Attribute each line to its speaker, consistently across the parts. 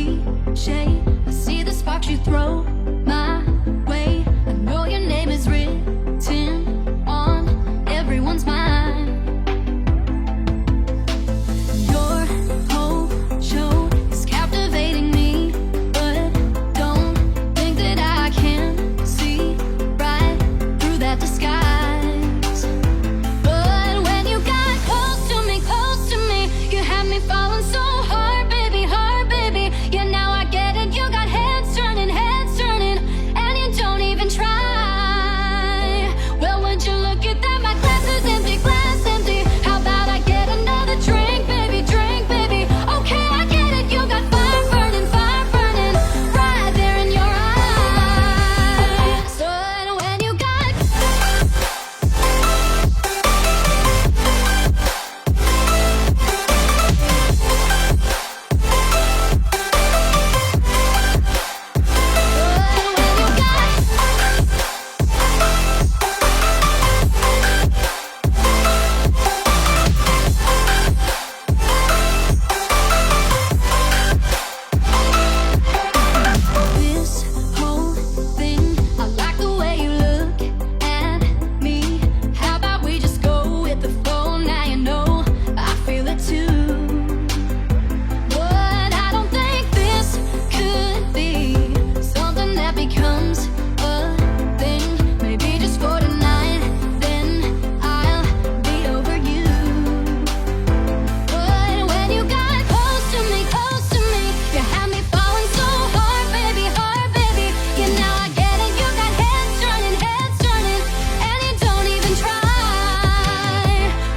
Speaker 1: cliche. I see the sparks you throw my way. I know your name is written on everyone's mind. Your whole show is captivating me, but don't think that I can see right through that disguise. But when you got close to me, you had me falling so hard, baby, yeah, now I get it. You got heads turning, and you don't even try. Well, would you look at that? My glass is empty, glass empty. How about I get another drink, baby, drink, baby? Okay, I get it. You got fire burning, right there in your eyes. But when you got this whole thing, I like the way you look at me. How about we just go with the flow? Now you know I feel it too. But I don't think this could be something that becomes a thing. Maybe just for tonight, then I'll be over you. But when you got close to me, you had me falling so hard, baby, yeah, now I get it. You got heads turning, and you don't even try.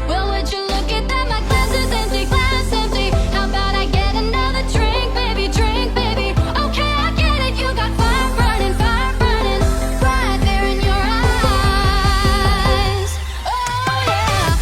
Speaker 1: Well, would you look at that? My glass is empty, How about I get another drink, baby, drink, baby? Okay, I get it. You got fire burning, right there in your eyes. Oh yeah.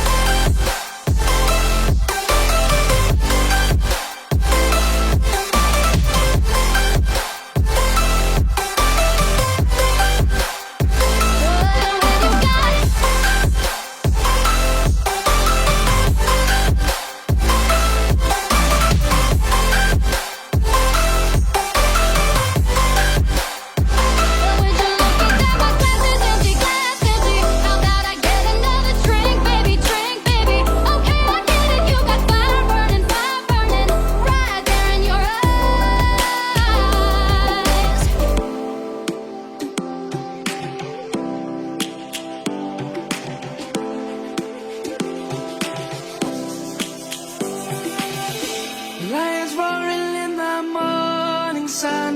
Speaker 2: Lions roaring in the morning sun,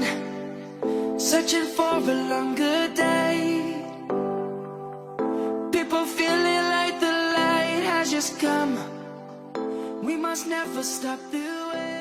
Speaker 2: searching for a longer day. People feeling like the light has just come. We must never stop the way.